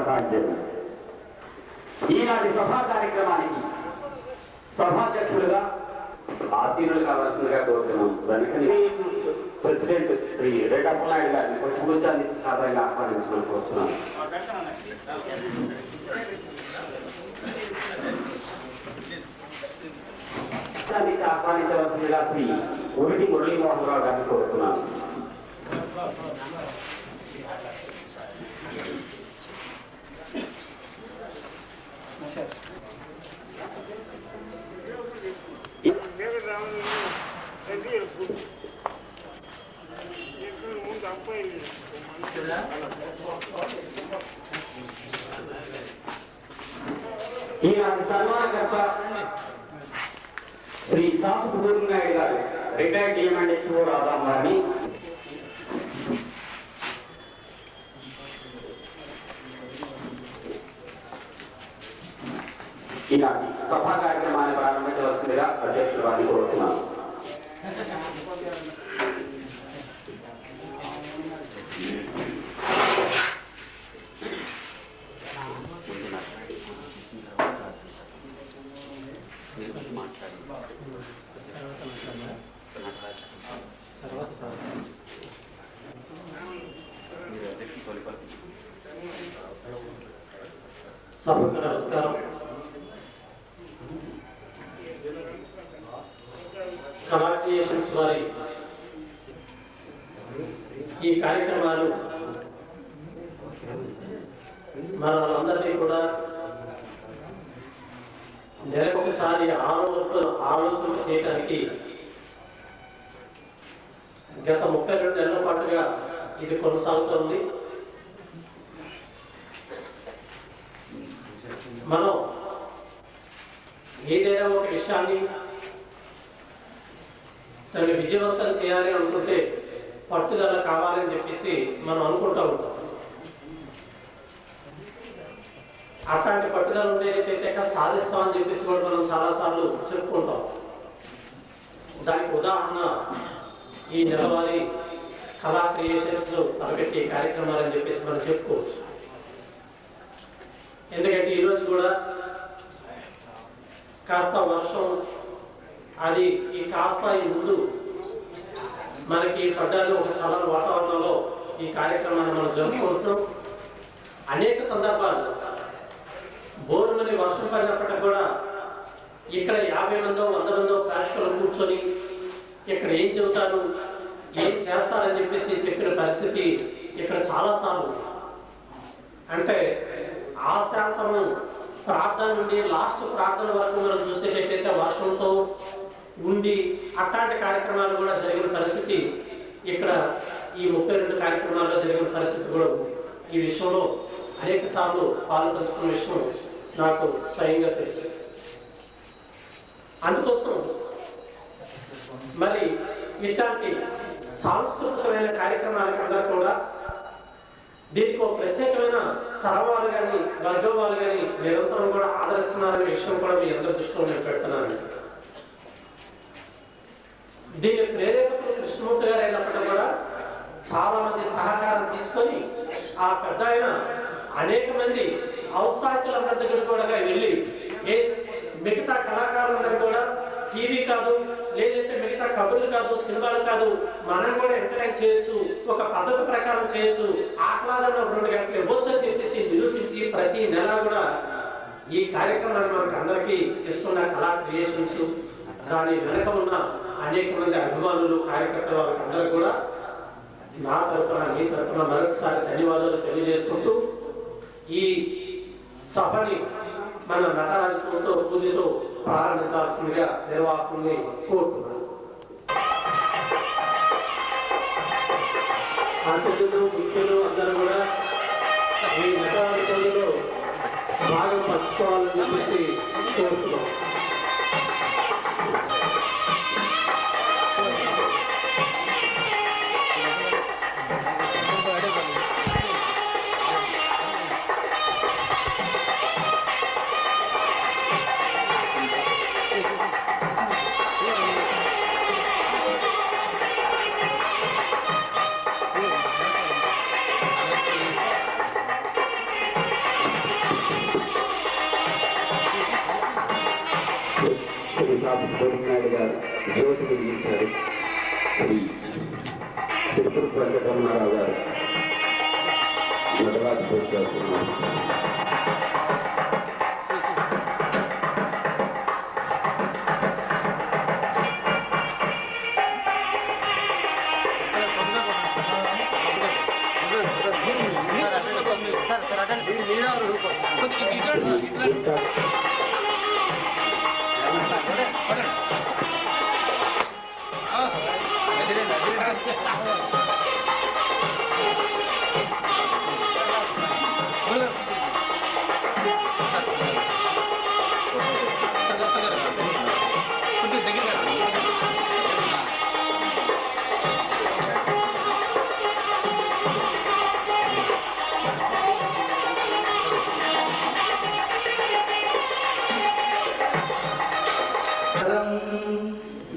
శ్రద్ధాంజలి. ఈనాటి సభా కార్యక్రమానికి సభాధ్యక్షులుగా ఆసీనులు కావాల్సిందిగా కోరుతున్నాం. వెంటనే ప్రెసిడెంట్ శ్రీ రెడ్డప్పనాయుడు గారిని పుష్పగుచ్చాన్ని సాధారణంగా ఆహ్వానించమని కోరుతున్నాను. ఆహ్వానించవలసిందిగా శ్రీ ఉరిటి మురళీమోహన్ రావు గారిని కోరుతున్నాను. ఈనాటి సన్మానకర్త శ్రీ సాసు నాయుడు గారు, రిటైర్డ్ డిఎంఎండ్హెచ్ఓ రాదాం గారిని ఈనాటి సభా కార్యక్రమాన్ని ప్రారంభించవలసిందిగా అధ్యక్షులు వారిని కోరుతున్నాను. సభకు నమస్కారం. కళా క్రియేషన్స్ వారి ఈ కార్యక్రమాలు మన వాళ్ళందరినీ కూడా నెలకొకసారి ఆలోచన చేయడానికి గత 32 నెలల పాటుగా ఇది కొనసాగుతోంది. మనం ఏదైనా ఒక విషయాన్ని దాన్ని విజయవంతం చేయాలి అనుకుంటే పట్టుదల కావాలని చెప్పేసి మనం అనుకుంటూ ఉంటాం. అట్లాంటి పట్టుదల ఉండేదైతే సాధిస్తామని చెప్పేసి కూడా మనం చాలాసార్లు చెప్పుకుంటాం. దానికి ఉదాహరణ ఈ నెలవారీ కళా క్రియేషన్స్ తలపెట్టే కార్యక్రమాలని చెప్పేసి మనం చెప్పుకోవచ్చు. ఎందుకంటే ఈరోజు కూడా కాస్త వర్షం అది ఈ కాస్త ఈ ముందు మనకి పడ్డాలు ఒక చల్లని వాతావరణంలో ఈ కార్యక్రమాన్ని మనం జరుపుకుంటున్నాం. అనేక సందర్భాలు బోరుమని వర్షం పడినప్పటికీ కూడా ఇక్కడ 50 మందో 100 మందో ప్రేక్షకులు కూర్చొని ఇక్కడ ఏం చెబుతారు ఏం చేస్తారని చెప్పేసి చెప్పిన పరిస్థితి ఇక్కడ చాలాసార్లు. అంటే ఆశాంతము ప్రార్థన నుండి లాస్ట్ ప్రార్థన వరకు మనం చూసేటట్టయితే వర్షంతో ఉండి అట్లాంటి కార్యక్రమాలు కూడా జరిగిన పరిస్థితి ఇక్కడ ఈ 32 కార్యక్రమాల్లో జరిగిన పరిస్థితి కూడా ఉంది. ఈ విషయంలో అనేక సార్లు పాల్పంచుకున్న విషయం నాకు స్వయంగా తెలుసు. అందుకోసం మరి ఇట్లాంటి సాంస్కృతికమైన కార్యక్రమాలకన్నా కూడా దీనికి ఒక ప్రత్యేకమైన తరవాలు కానీ వర్గం వాళ్ళు కానీ నిరంతరం కూడా ఆదరిస్తున్నారనే విషయం కూడా మీ అందరి దృష్టిలో నేను పెడుతున్నాను. దీని ప్రేరేపకులు కృష్ణమూర్తి గారు అయినప్పటికీ కూడా చాలా మంది సహకారం తీసుకొని ఆ పెద్ద ఆయన అనేక మంది ఔత్సాహికులందరి దగ్గర కూడా వెళ్ళి మిగతా కళాకారులందరూ కూడా టీవీ కాదు లేదంటే మిగతా కబుర్లు కాదు సినిమాలు కాదు మనం కూడా ఎంటర్టైన్ చేయొచ్చు, ఒక పద్ధతి ప్రకారం చేయొచ్చు, ఆహ్లాదంలో 2 గంటలు ఇవ్వచ్చు అని చెప్పేసి నిరూపించి ప్రతి నెల కూడా ఈ కార్యక్రమాన్ని మనకు అందరికీ ఇస్తున్న కళా క్రియేషన్స్ దాని వెనక ఉన్న అనేక మంది అభిమానులు కార్యకర్తలు వాళ్ళకి అందరూ కూడా నా తరఫున మీ తరఫున మరొకసారి ధన్యవాదాలు తెలియజేసుకుంటూ ఈ సభని మన నటరాజుతో పూజతో ప్రారంభించాల్సిందిగా నిర్వాహకుల్ని కోరుతున్నాను. అతిథులు ముఖ్యులు అందరూ కూడా ఈ నటరాజులో భాగం పంచుకోవాలని చెప్పేసి కోరుతున్నాం. జ్యోతి వెలిగించారు శ్రీ తిరుపతి వెంకటరమణారావు గారు నటరాజు పూర్తి చేస్తున్నారు.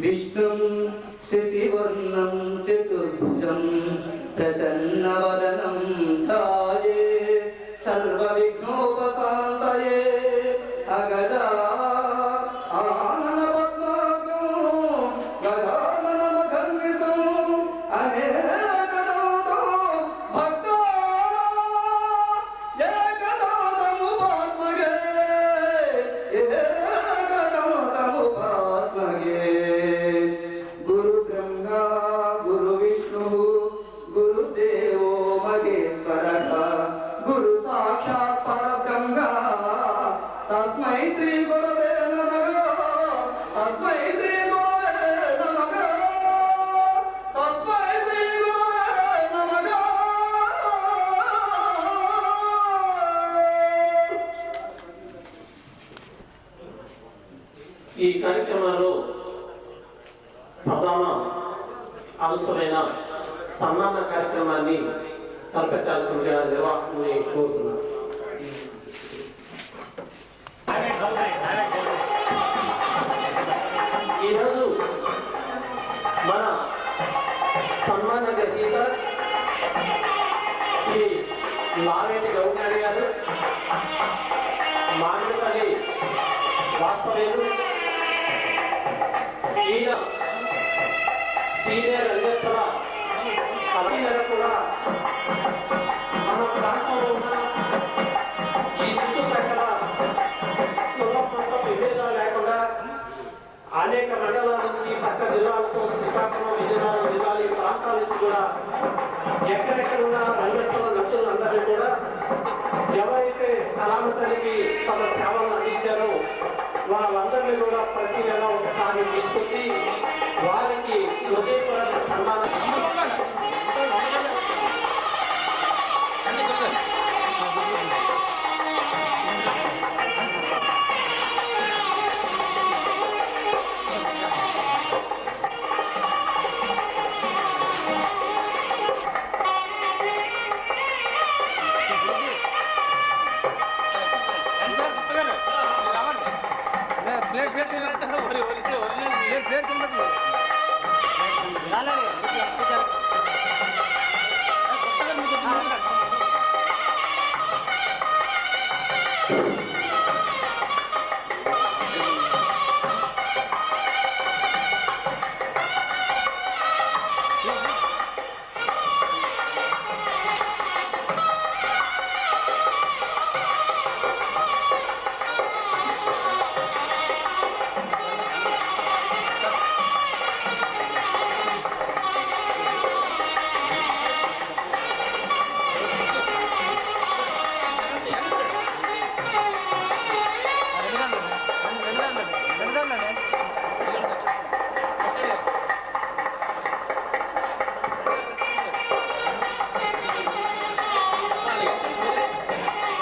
విష్ణుం శశివర్ణం చతుర్భుజం ప్రసన్నవదనం ధ్యాయే సర్వవిఘ్నోపశాంతయే అగజా ఆననపద్మాకం గజాననమఖండితం అనేకదాతం భక్తానాం ఏకదాతముపాస్మగే గురు బ్రహ్మా గురు విష్ణు గురుదేవో మహేశ్వర గురు సాక్షాత్ పరబ్రహ్మ తస్మై శ్రీ గురవే నమః తస్మై శ్రీ గురవే నమః తస్మై శ్రీ గురవే నమః. ఈ కార్యక్రమంలో ప్రధాన అంశమైన సన్మాన కార్యక్రమాన్ని తలపెట్టాల్సిందిగా నిర్వాహకుని కోరుతున్నాను. ఈరోజు మన సన్మాన గ్రహీత శ్రీ లావేటి గౌనాడి గారు మామిడిపల్లి వాస్తవ్యులు. ఈయన సీనియర్ రంగస్థల కళలు కూడా మన ప్రాంతంలో ఉన్న ఈ చుట్టుప్రక్కల కుల ప్రాంత విభేదాలు లేకుండా అనేక మండలాల నుంచి పక్క జిల్లాలతో శ్రీకాకుళం విజయనగరం జిల్లాల ఈ ప్రాంతాల నుంచి కూడా ఎక్కడెక్కడ ఉన్న రంగస్థల నటులందరినీ కూడా ఎవరైతే కళామతనికి తమ సేవలను అందించారో వాళ్ళందరినీ కూడా ప్రతి నెల ఒకసారి తీసుకొచ్చి వారికి హృదయపూర్వక సన్మానం.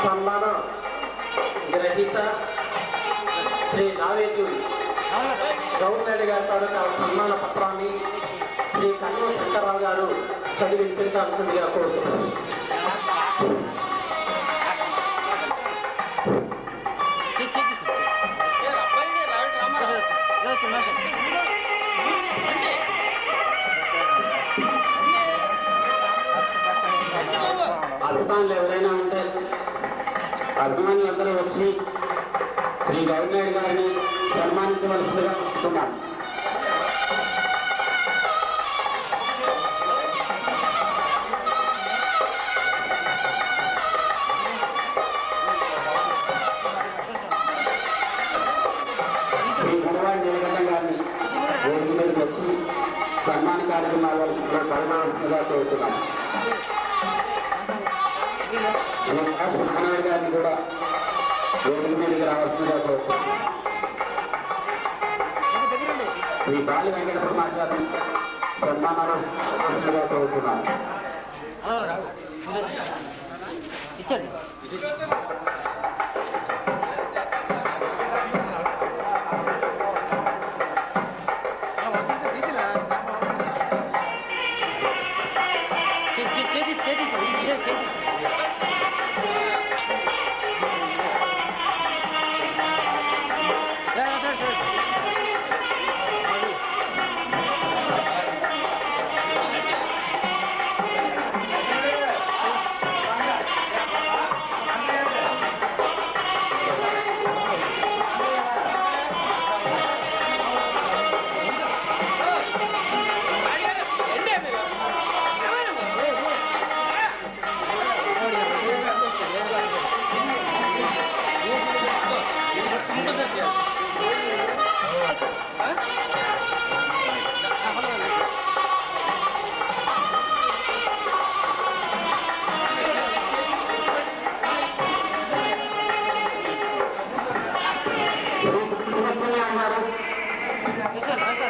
సన్మాన గ్రహీత శ్రీ నావేటి గౌర్నరెడ్డి గారి తాలూకా సన్మాన పత్రాన్ని శ్రీ కన్వ శంకర్రావు గారు చదివి వినిపించాల్సిందిగా కోరుతున్నారు. అభిమానులు ఎవరైనా ఉంటే అభిమానులందరూ వచ్చి శ్రీ గౌర్నరెడ్డి గారిని సన్మానించవలసిందిగా కోరుతున్నాను. కార్యక్రమాలలో పాల్గొనవలసిందిగా కోరుతున్నాం. మహానాయుడు గారిని కూడా వేదిక మీదకి రావాల్సిందిగా కోరుతున్నాం. శ్రీ బాలి వెంకటేశ్వర మాట్లాడి సన్మానాలు కోరుతున్నాం.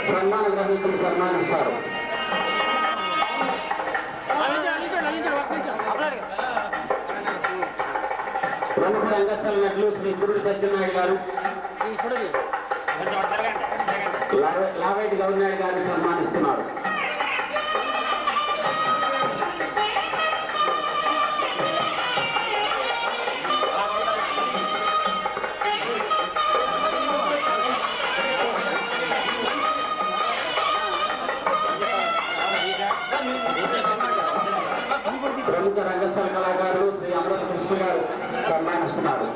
సన్మాన గ్రహీతలు సన్మానిస్తారు. ప్రముఖ రంగస్థల నటులు శ్రీ గురుడు సత్యనారాయణ గారు, లావేటి గౌరినాయుడు గారిని సన్మానిస్తున్నారు. ప్రముఖ రంగస్థల కళాకారులు శ్రీ అమృత కృష్ణ గారు సన్మానిస్తున్నారు.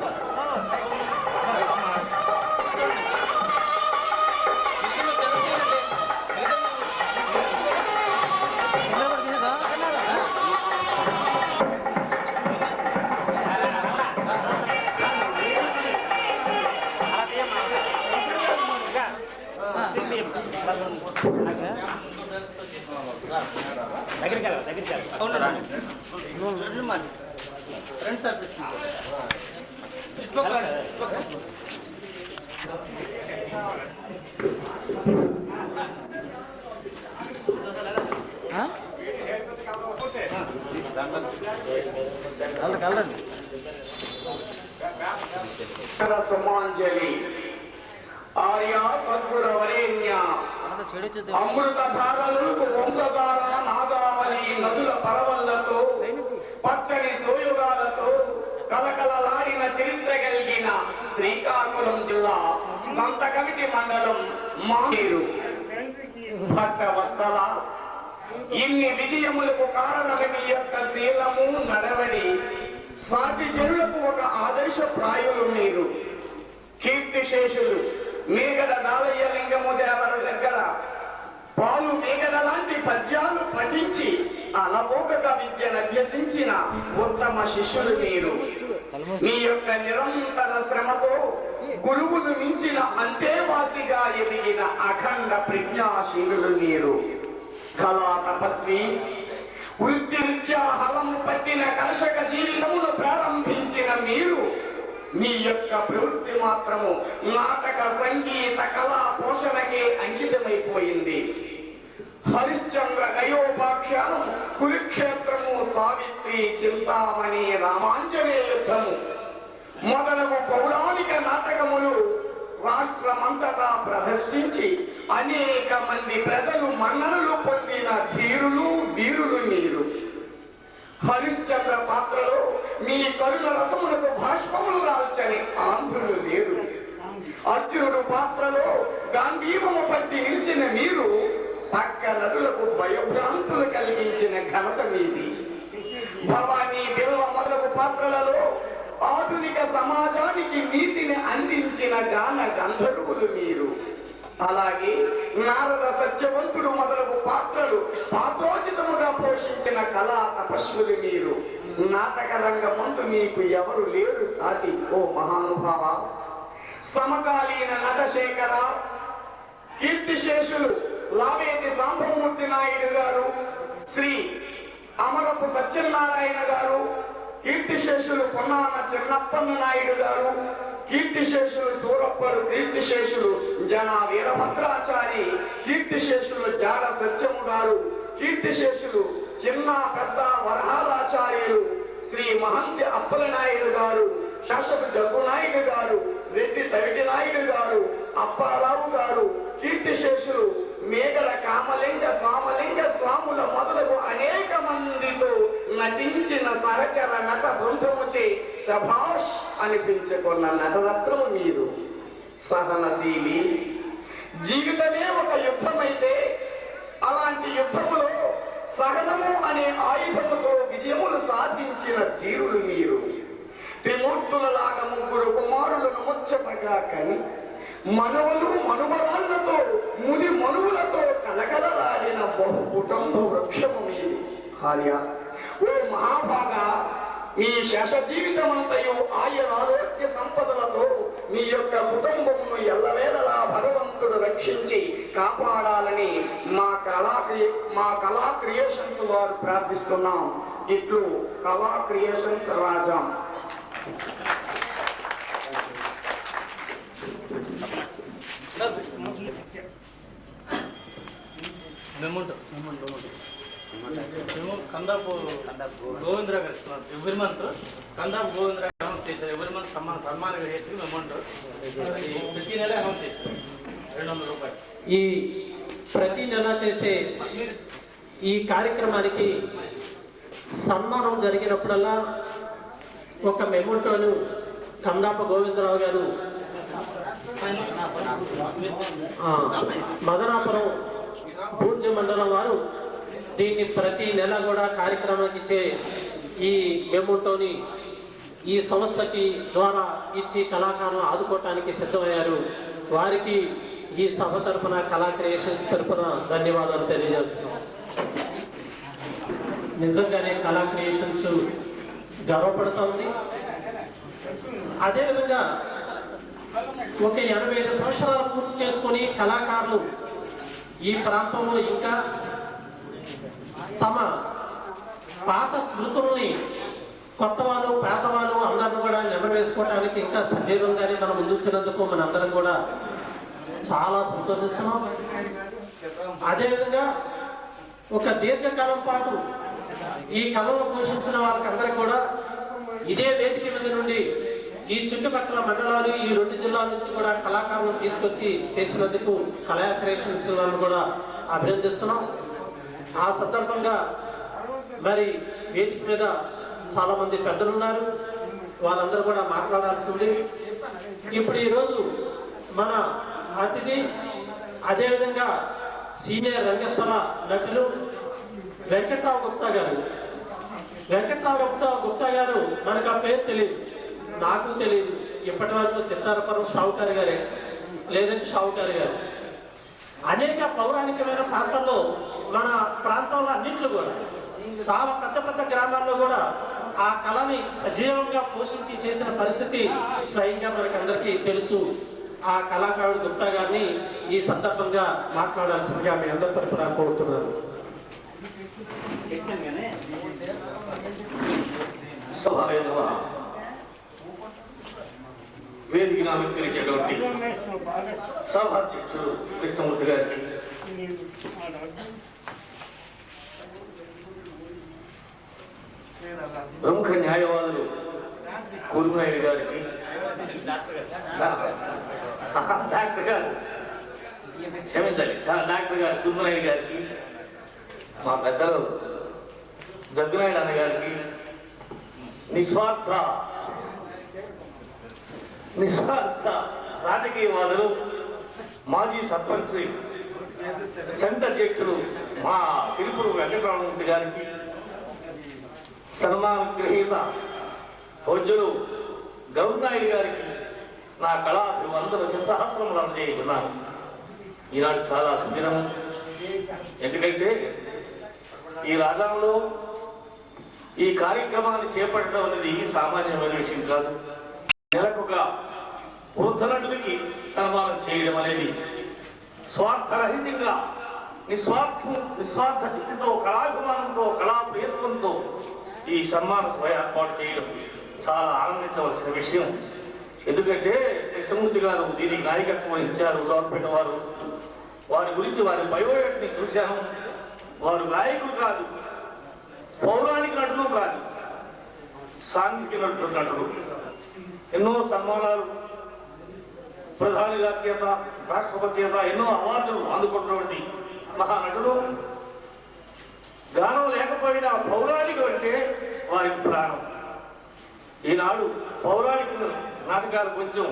సుమాంజలి ఆర్య సద్గుర వరేణ్య అమృత ధారలకు వంశధార నాగావళి నదుల పరవళ్లతో పచ్చని సోయుగాలతో కలకలలాడిన చరిత్ర కలిగిన శ్రీకాకుళం జిల్లా సంతకమిటి మండలం మానేరు భక్తవత్సల ఇన్ని విజయములకు కారణమని యొక్క శీలము నడవడి సాటి జనులకు ఒక ఆదర్శ ప్రాయులు మీరు. కీర్తిశేషులు మేగడ దాలయ్య లింగము దేవర దగ్గర పాలు మేగడ లాంటి పద్యాలు పఠించి అలవోకక విద్యను అభ్యసించిన ఉత్తమ శిష్యులు మీరు. మీ యొక్క నిరంతర శ్రమతో గురువును మించిన అంతేవాసిగా ఎదిగిన అఖండ ప్రజ్ఞాశీలులు మీరు. కళా తపస్వి వృత్తి విద్యా హలము పట్టిన కర్షక జీవితమును ప్రారంభించిన మీరు మీ యొక్క ప్రవృత్తి మాత్రము నాటక సంగీత కళా పోషణకే అంకితమైపోయింది. హరిశ్చంద్ర అయోపాఖ్యానం, కురుక్షేత్రము, సావిత్రి, చింతామణి, రామాంజనేయ యుద్ధము మొదలగు పౌరాణిక నాటకములు రాష్ట్రమంతటా ప్రదర్శించి అనేక మంది ప్రజలు మన్ననలు పొందిన ధీరులు వీరులు మీరు. హరిశ్చంద్ర పాత్రలో మీ కరుణ రసములకు భాష్పములు రాల్చని ఆంధ్రులు లేరు. అర్జునుడు పాత్రలో గాంధీవము పట్టి నిలిచిన మీరు పక్క నదులకు భయభ్రాంతులు కలిగించిన ఘనత మీది. భవానీ బిల్వ మొదలగు పాత్రలలో ఆధునిక సమాజానికి నీతిని అందించిన గాన గంధర్వులు మీరు. అలాగే నారద సత్యవంతుడు మొదలగు పాత్రలు పాత్రోచితముగా పోషించిన కళా తపస్సులు మీరు. నాటక రంగమందు మీకు ఎవరు లేరు సాటి ఓ మహానుభావ. సమకాలీన నటశేఖర, కీర్తిశేషులు లావేటి సాంబమూర్తి నాయుడు గారు, శ్రీ అమరపు సత్యనారాయణ గారు, కీర్తిశేషులు పొన్నాన చిన్నప్పన్న నాయుడు గారు, కీర్తిశేషులు సూరప్పడు, కీర్తిశేషులు జన వీరభద్రాచారి, కీర్తిశేషులు జాడ సత్యము గారు, కీర్తిశేషులు చిన్న పెద్ద వరహాలాచార్యులు శ్రీ మహంతి అప్పలనాయుడు గారు, శాసపు జగ్గునాయుడు గారు, రెడ్డి తవిటి నాయుడు గారు, అప్పారావు గారు, కీర్తిశేషులు మేఘల కామలింగ స్వామలింగ స్వాముల మొదలగు అనేక మందితో నటించిన సహచర నట బృందముచే శభాష్ అనిపించుకున్న నటరత్నము మీరు. సహనశీలి. జీవితమే ఒక యుద్ధమైతే అలాంటి యుద్ధములో సహనము అనే ఆయుధముతో విజయములు సాధించిన తీరులు మీరు. త్రిమూర్తులలాగా ముగ్గురు కుమారులను ముచ్చటగా కని మనవలు మనుమరాళ్లతో ముని మనువులతో కలకలలాడిన బహు కుటుంబ వృక్షము మీది. భార్య, ఓ మహాభాగా, మీ శేష జీవితమంతయు ఆయురారోగ్య సంపదలతో మీ యొక్క కుటుంబమును ఎల్లవేళలా భగవంతుడు రక్షించి కాపాడాలని మా కళా క్రియేషన్స్ వారు ప్రార్థిస్తున్నాం. ఇట్లు కళా క్రియేషన్స్ రాజా. కందాపు గోవిందరావు గారు ఇస్తున్నారు. ఎవ్రీ మంత్ కందాపు గోవిందరావు అనౌన్స్ చేశారు. ఎవ్రీ మంత్ సన్మానం చేసి అమౌంట్ ప్రతి నెల అనౌన్స్ చేశారు 200 రూపాయలు. ఈ ప్రతి నెల చేసే ఈ కార్యక్రమానికి సన్మానం జరిగినప్పుడల్లా ఒక మెమోటోను కందాప గోవిందరావు గారు మదనాపురం పూర్జ మండలం వారు దీన్ని ప్రతి నెల కూడా కార్యక్రమానికి ఇచ్చే ఈ మెమోటోని ఈ సంస్థకి ద్వారా ఇచ్చి కళాకారులను ఆదుకోవటానికి సిద్ధమయ్యారు. వారికి ఈ సభ తరఫున కళా క్రియేషన్స్ తరఫున ధన్యవాదాలు తెలియజేస్తున్నాం. నిజంగానే కళా క్రియేషన్స్ గర్వపడుతోంది. అదేవిధంగా ఒక 85 సంవత్సరాలు పూర్తి చేసుకొని కళాకారులు ఈ ప్రాంతంలో ఇంకా తమ పాత స్మృతుల్ని కొత్త వాళ్ళు పేదవాళ్ళు అందరిని కూడా నెమవేసుకోవడానికి ఇంకా సజీవంగానే మనం ముందుంచినందుకు మనందరం కూడా చాలా సంతోషిస్తున్నాం. అదేవిధంగా ఒక దీర్ఘకాలం పాటు ఈ కళను పోషించిన వాళ్ళకి అందరికీ కూడా ఇదే వేదిక మీద నుండి ఈ చుట్టుపక్కల మండలాలు ఈ 2 జిల్లాల నుంచి కూడా కళాకారులను తీసుకొచ్చి చేసినందుకు కళా క్రియేషన్స్ వాళ్ళని కూడా అభినందిస్తున్నాం. ఆ సందర్భంగా మరి వేదిక మీద చాలా మంది పెద్దలు ఉన్నారు, వాళ్ళందరూ కూడా మాట్లాడాల్సి ఉంది. ఇప్పుడు ఈరోజు మన అతిథి అదేవిధంగా సీనియర్ రంగస్థల నటులు వెంకట్రావు గుప్తా గారు. వెంకట్రావు గుప్తా గారు మనకు ఆ పేరు తెలియదు, నాకు తెలియదు. ఇప్పటి వరకు చిత్తారపురం షావుకారి గారే, లేదంటే షావుకారి గారు అనేక పౌరాణికమైన పాత్రల్లో మన ప్రాంతంలో అన్నింటిలో కూడా చాలా పెద్ద పెద్ద గ్రామాల్లో కూడా ఆ కళని సజీవంగా పోషించి చేసిన పరిస్థితి స్వయంగా మనకి అందరికీ తెలుసు. ఆ కళాకారుడు గుప్తా గారిని ఈ సందర్భంగా మాట్లాడాల్సిందిగా మీ అందరి తరఫున కోరుతున్నాను. వేదికను అలంకరించేటువంటి సభాధ్యక్షుడు కృష్ణమూర్తి గారికి, ప్రముఖ న్యాయవాదులు కూరునాయుడు గారికి, డాక్టర్ గారు క్షమించాలి డాక్టర్ గారు కూరునాయుడు గారికి, మా పెద్దలు జగ్గునాయుడు అన్న గారికి, నిస్వార్థ రాజకీయవాదులు మాజీ సర్పంచ్ సెంటర్ అధ్యక్షులు మా తిరుపూరు వెంకటరామమూర్తి గారికి, సన్మాన గ్రహీత భోజ్యులు గౌర్నాయుడు గారికి నా కళాభివందన శివసహస్రములు అందజేస్తున్నాను. ఈనాడు చాలా సుదినం. ఎందుకంటే ఈ రాజ్యంలో ఈ కార్యక్రమాన్ని చేపట్టడం అనేది సామాన్యమైన విషయం కాదు. నెలకొక వృద్ధ నటుడికి సన్మానం చేయడం అనేది స్వార్థరహితంగా నిస్వార్థ చిత్తితో, కళాభిమానంతో, కళా ప్రయత్నంతో ఈ సన్మాన సభ ఏర్పాటు చేయడం చాలా ఆనందించవలసిన విషయం. ఎందుకంటే కృష్ణమూర్తి గారు దీనికి నాయకత్వం ఇచ్చారు. గవర్నమెంట్ వారి గురించి వారి బయోడేట్ని చూశాను. వారు గాయకులు కాదు, పౌరాణిక నటులు కాదు, సాంఘిక నటులు. ఎన్నో సన్మానాలు ప్రధాని గారి చేత, రాష్ట్రపతి చేత ఎన్నో అవార్డులు అందుకున్నటువంటి మహానటులు. గానం లేకపోయినా పౌరాణికం అంటే వారికి ప్రాణం. ఈనాడు పౌరాణిక నాటకాలు కొంచెం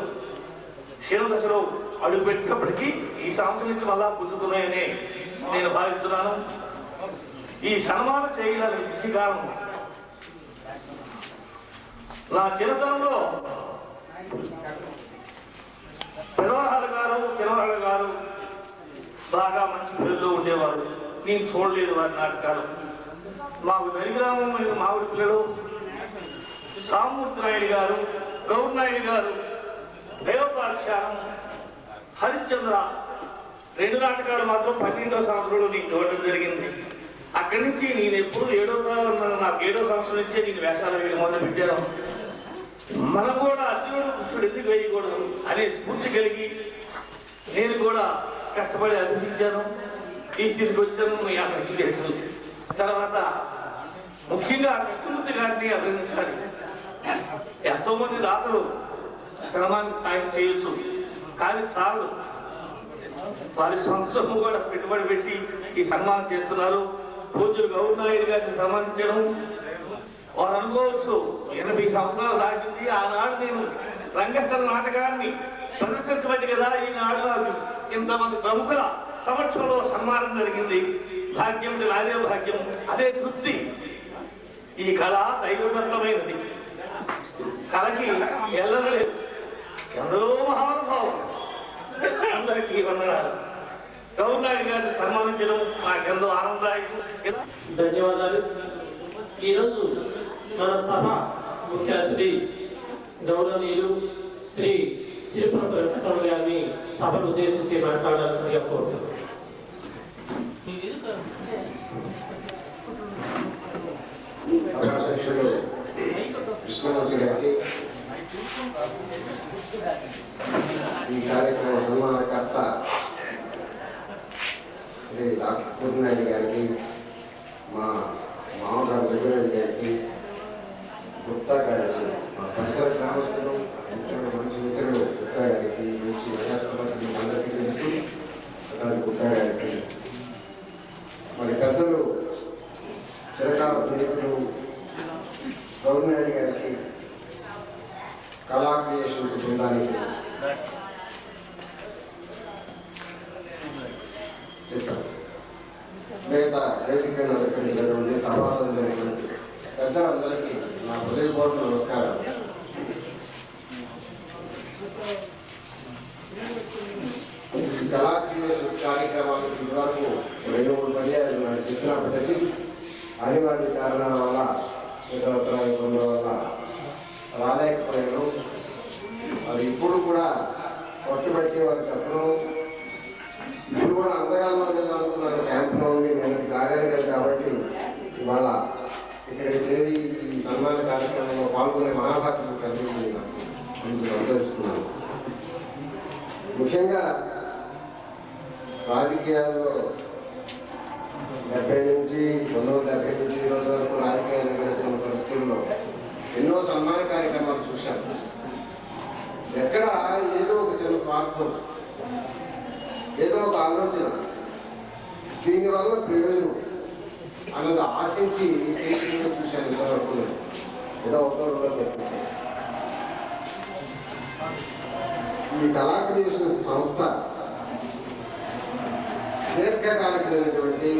క్షీణదశలో అడుగుపెట్టినప్పటికీ ఈ సంవత్సరం నుంచి మళ్ళా పుంజుతున్నాయని నేను భావిస్తున్నాను. ఈ సన్మానం చేయడానికి పిచ్చి కారణం, నా చిన్నతనంలో చిన్నవాళ్ళ గారు బాగా మంచి పిల్లల్లో ఉండేవారు. నేను చూడలేదు వారి నాటకాలు. మాకు వెలిగ్రామం మామిడి పిల్లలు సామూర్తి నాయుడు గారు, గౌరనాయుడు గారు, దైవపాక్షారం, హరిశ్చంద్ర 2 నాటకాలు మాత్రం 12వ సంవత్సరంలో నేను చూడటం జరిగింది. అక్కడి నుంచి నేను ఎప్పుడు 7వ సంవత్సరం నుంచే నేను వేషాలు వేయడం మొదలు పెట్టాను. మనం కూడా అర్జునుడు కృష్ణుడు ఎందుకు వేయకూడదు అనే స్ఫూర్తి కలిగి నేను కూడా కష్టపడి అభ్యసించాను, తీసుకొచ్చాను. మీ అందరికీ తెలుసు. తర్వాత ముఖ్యంగా కృష్ణమూర్తి గారిని అభినందించాలి. ఎంతో మంది దాతలు శ్రమానికి సాయం చేయొచ్చు, కానీ చాలు. వారి సంస్థను కూడా పెట్టుబడి పెట్టి ఈ సన్మానం చేస్తున్నారు. పూజ్యులు గౌరనాయుడు గారిని సన్మానించడం వారు అనుకోవచ్చు. 80 సంవత్సరాలు దాటింది. ఆనాడు నేను రంగస్థల నాటకాన్ని ప్రదర్శించబట్టి కదా ఈనాడు ఇంతమంది ప్రముఖుల సమక్షంలో సన్మానం జరిగింది. భాగ్యం, నాదే భాగ్యం, అదే తృప్తి. ఈ కళ దైవదత్తమైనది, కళకి ఎల్లలేదు. ఎందరో మహానుభావులు, అందరికీ వందనాలు. గౌరనాయుడు గారిని సన్మానించడం నాకెంతో ఆనందదాయకం. ధన్యవాదాలు. ఈరోజు మన సభ ముఖ్య అతిథి గౌరవనీయులు శ్రీ శ్రీపురం వెంకటరమణ గారిని సభను ఉద్దేశించి మాట్లాడాల్సిందిగా కోరుతున్నాను. సభాధ్యక్షుడు కృష్ణమూర్తి గారికి, ఈ కార్యక్రమ సన్మానకర్త శ్రీ డాక్టర్ పూర్ణాయుడు గారికి, మా మామగారు జగన్నాయుడు గారికి, గుప్తా గారికి, మా పరిసర గ్రామస్తులు మిత్రుడు, మంచి మిత్రుడు గుప్తా గారికి, మంచి ప్రజాస్పతి అందరికీ తెలుసు గుప్తా గారికి, మరి పెద్దలు చిరకాల స్నేహితులు గౌరనాయుడు గారికి, కళా క్రియేషన్స్ బృందానికి చెప్పారు. మిగతా వేదిక అలంకరించినటువంటి సభాసదులైనటువంటి పెద్దలందరికీ నా హృదయపూర్వక నమస్కారం. ఈ కళా క్రియేషన్స్ కార్యక్రమానికి ఇదివరకు 2-3 పర్యాయాలు చెప్పినప్పటికీ అనివార్య కారణాల వల్ల, ఇతరత్ర ఇబ్బందుల వల్ల రాలేకపోయాను. మరి ఇప్పుడు కూడా పట్టుబట్టి వారు చెప్పడం, ఇప్పుడు కూడా అందగాల్లో అనుకున్నాను క్యాంపులో ఉండి నేను రాగలిగాను. కాబట్టి ఇవాళ ఇక్కడ చేరి ఈ సన్మాన కార్యక్రమంలో పాల్గొనే మహాభాగ్యం కలిగింది నాకు సంతోషిస్తున్నాను. ముఖ్యంగా రాజకీయాల్లో 1970 నుంచి ఈ రోజు వరకు రాజకీయాలు నిర్వహిస్తున్న పరిస్థితుల్లో ఎన్నో సన్మాన కార్యక్రమాలు చూశాను. ఎక్కడ ఏదో ఒక చిన్న స్వార్థం, ఏదో ఒక ఆలోచన, దీనివల్ల ప్రయోజనం అన్నది ఆశించి చూశాను. ఇంతవరకు ఏదో ఒకరు ఈ కళా క్రియేషన్స్ సంస్థ దీర్ఘకాలికమైనటువంటి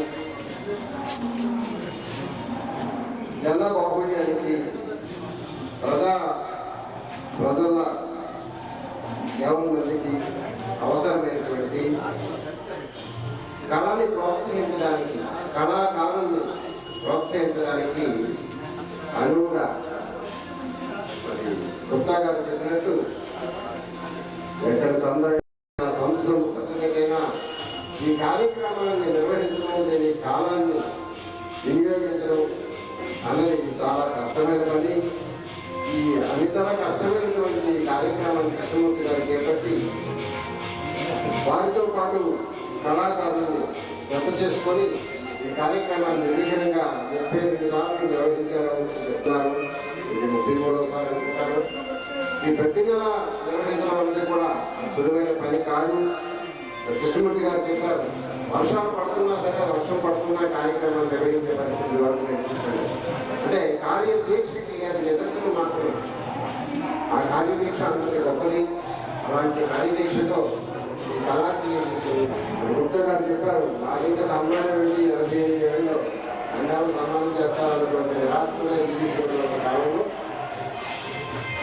జన బాహుళ్యానికి, ప్రజల యావన్ మందికి అవసరమైనటువంటి కళని ప్రోత్సహించడానికి, కళాకారుల్ని ప్రోత్సహించడానికి అనువుగా మరి గుప్తా గారు చెప్పినట్టు ఎక్కడ సంవత్సరం ఖర్చు పెట్టైనా ఈ కార్యక్రమాన్ని నిర్వహించడం, దీని కాలాన్ని వినియోగించడం అన్నది చాలా కష్టమైన పని. ఈ అనితర కష్టమైనటువంటి కార్యక్రమాన్ని కృష్ణమూర్తి గారు చేపట్టి వారితో పాటు కళాకారుల్ని జత చేసుకొని ఈ కార్యక్రమాన్ని నిర్విఘ్నంగా 38 సార్లు నిర్వహించారని చెప్తున్నారు. ఇది 33వ సారి అనుకుంటారు. ఈ ప్రతి నెల నిర్వహించడం అనేది కూడా సులువైన పని కాదు. కృష్ణమూర్తి గారు చెప్పారు, వర్షాలు పడుతున్నా సరే, వర్షం పడుతున్నా కార్యక్రమాలు నిర్వహించే పరిస్థితి వరకు నేను చూశాను. అంటే కార్యదీక్షకి అది నిదర్శనం మాత్రమే. ఆ కార్యదీక్ష అందరి గొప్పది. అలాంటి కార్యదీక్షతో ఈ కళా క్రియేషన్స్ గుప్తా గారు చెప్పారు, నాకింకా సన్మానం వెళ్ళి 85 ఏళ్ళలో అన్నాలు సన్మానం చేస్తారన్నటువంటి నిరాశకులే జీవిస్తున్న కాలంలో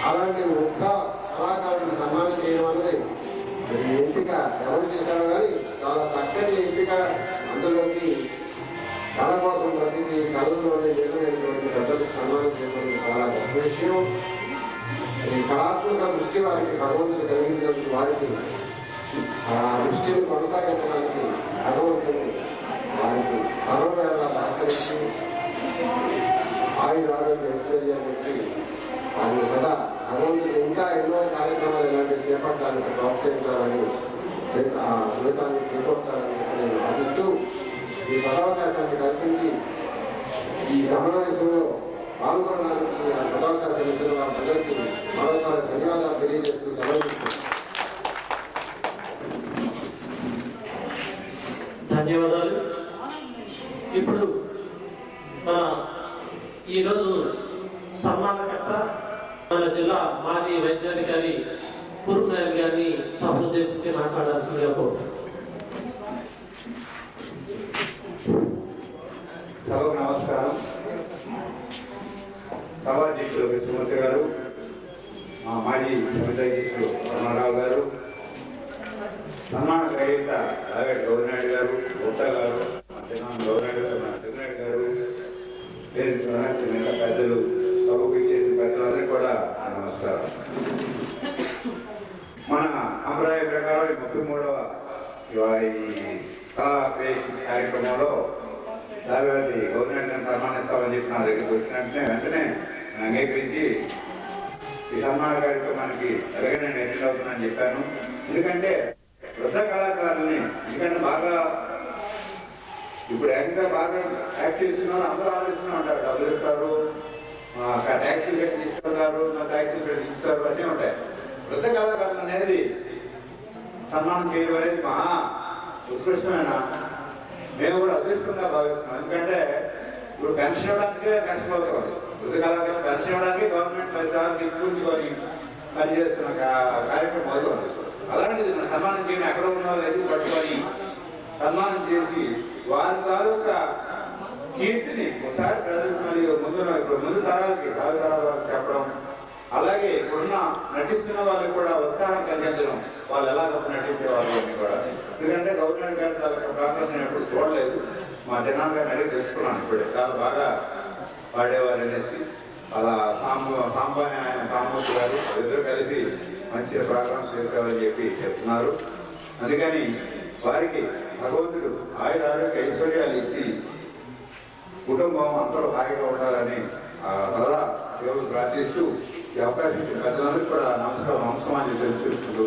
అలాంటి ఒక్క కళాకారుడికి సన్మానం చేయడం అన్నది అది ఎంపిక ఎవరు చేశారో కానీ చాలా చక్కటి ఎంపిక. అందులోకి కళ కోసం ప్రతిదీ కళలోనే నిలమైనటువంటి పెద్దలకు సన్మానం చేయడం చాలా గొప్ప విషయం. ఈ కళాత్మక దృష్టి వారికి భగవంతుడు కలిగించినందుకు వారికి ఆ దృష్టిని కొనసాగించడానికి భగవంతుడు వారికి సర్వవేళ సహకరించి ఆరోగ్య ఐశ్వర్యాన్ని ఇచ్చి వారిని సదా భగవంతుడు ఇంకా ఎన్నో కార్యక్రమాలు ఇలాంటివి చేపట్టడానికి ప్రోత్సహించాలని, ఫలితాన్ని చేకూర్చాలని నేను ఆశిస్తూ ఈ సదవకాశాన్ని కల్పించి ఈ సమావేశంలో పాల్గొనడానికి ఆ సదవకాశాన్ని ఇచ్చిన వారందరికీ మరోసారి ధన్యవాదాలు తెలియజేస్తూ సెలవు. ధన్యవాదాలు. ఇప్పుడు మన ఈరోజు సన్మానకర్త మన జిల్లా మాజీ వైద్యాధికారి కురునాయక్ గారిని సభను ఉద్దేశించి మాట్లాడాల్సిందిగా కోరుతున్నాను. సభకు నమస్కారం. సభాధ్యక్షులు కృష్ణమూర్తి గారు, మా మాజీ సమితాధ్యక్షులు రమణరావు గారు, సన్మాన గ్రహీత రావేట్ గౌరినాయుడు గారు, గుప్తా గారు, గౌరినాయుడు గారు, మిగతా పెద్దలు, సభకు ఇచ్చేసిన పెద్దలందరికీ కూడా నమస్కారం. మన సంప్రదాయ ప్రకారం 33వ కళా క్రియేషన్ కార్యక్రమంలో రావేటి గౌరినాయుడు సన్మానిస్తామని చెప్పి నా దగ్గరికి వెంటనే అంగీకరించి ఈ సన్మాన కార్యక్రమానికి అలాగే నేను అటెండ్ అవుతున్నానని చెప్పాను. ఎందుకంటే వృద్ధ కళాకారుల్ని, ఎందుకంటే బాగా ఇప్పుడు ఏకంగా బాగా యాక్ట్ చేస్తున్నారు, అందరూ ఆలోచిస్తూ ఉంటారు, డబ్బులు ఇస్తారు, ట్యాక్సీలు పెట్టి తీసుకున్నారు, ట్యాక్సీలు పెట్టి తీస్తారు, అన్నీ ఉంటాయి. వృద్ధ కళాకారులు అనేది సన్మానం చేయడం అనేది మహా ఉత్కృష్టమైన, మేము కూడా అదృష్టంగా భావిస్తున్నాం. ఎందుకంటే ఇప్పుడు పెన్షన్ ఇవ్వడానికే కష్టమవుతుంది. వృద్ధ కళాకారులు పెన్షన్ ఇవ్వడానికి గవర్నమెంట్ 10 సార్లు తీసుకొని పనిచేస్తున్న కార్యక్రమం అవుతుంది. అలాంటిది మన సన్మానం చేయడం ఎక్కడ ఉన్న వాళ్ళు ఎదురు పట్టుకొని సన్మానం చేసి వారి తాలూకా కీర్తిని ఒకసారి ప్రజలకు మరియు ముందు తరాలకి భావితరాల చెప్పడం, అలాగే ఇప్పుడున్న నటిస్తున్న వాళ్ళకి కూడా ఉత్సాహం కలిగించడం, వాళ్ళు ఎలా గొప్ప నటించేవాళ్ళు అని కూడా. ఎందుకంటే గవర్నమెంట్ గారి తాలూకా ప్రాంతం నేను ఎప్పుడు చూడలేదు, మా జనాలు గారిని అడిగి తెలుసుకున్నాను. ఇప్పుడే చాలా బాగా పాడేవారు అనేసి అలా సాంబాని ఆయన సాంబూర్తి గారు ఇద్దరు కలిసి మంచి ప్రోగ్రామ్స్ చేస్తారని చెప్పి చెప్తున్నారు. అందుకని వారికి భగవంతుడు ఆరోగ్య ఐశ్వర్యాలు ఇచ్చి కుటుంబం అందరూ హాయిగా ఉండాలని సదా దేవుడు ప్రార్థిస్తూ ఈ అవకాశం ఇచ్చిన పెద్దలందరికీ కూడా నమస్కారం తెలుసుకుంటూ.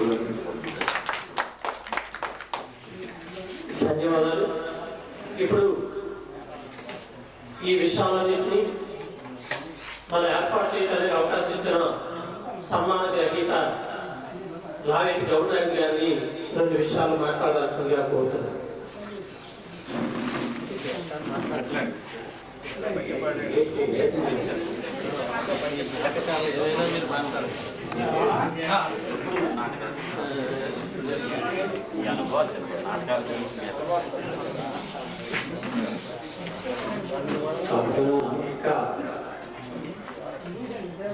ధన్యవాదాలు. ఇప్పుడు ఈ విషయాలన్నింటినీ మనం ఏర్పాటు చేయడానికి అవకాశం ఇచ్చిన సన్మాన గ్రహీత లావేటి గౌరినాయుడు గారిని 2 విషయాలు మాట్లాడాల్సిందిగా కోరుతున్నాను.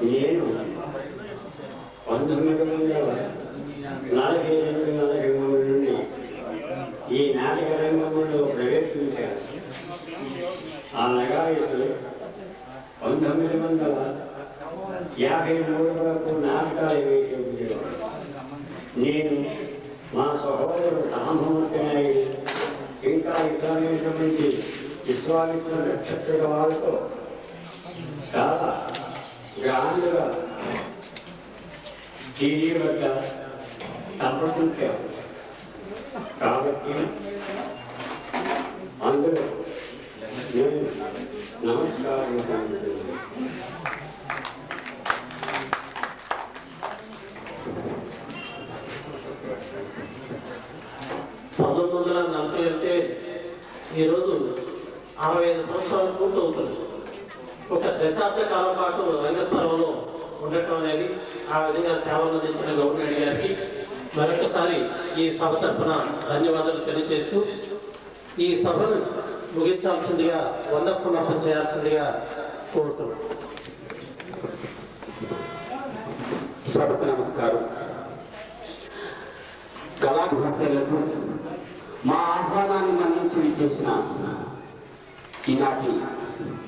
నేను 1948 నుండి ఈ నాటక రంగంలో ప్రవేశించాను. ఆ నగాయితులు 1953 వరకు నాటకాలు వేసి ఉండేవాడు. నేను మా సహోదరుడు సాంబమూర్తి నాయుడు ఇంకా ఇతరమైనటువంటి విశ్వామిత్ర నక్షత్ర వాళ్ళతో చాలా గ్రాండ్గా టీవీ వద్ద సంప్రదించారు. కాబట్టి అందరూ నేను నమస్కారం. 1940 అంటే ఈరోజు 65 సంవత్సరాలు పూర్తవుతుంది. ఒక దశాబ్ద కాలం పాటు రంగస్థలంలో ఉండటం అనేది ఆ విధంగా సేవలు అందించిన గవర్నర్ గారికి మరొకసారి ఈ సభ తరఫున ధన్యవాదాలు తెలియజేస్తూ ఈ సభను ముగించాల్సిందిగా వందన సమర్పణ చేయాల్సిందిగా కోరుతున్నాను. సభకు నమస్కారం. కళాభిలాషులకు మా ఆహ్వానాన్ని మన్నించి విచ్చేసిన ఈనాటి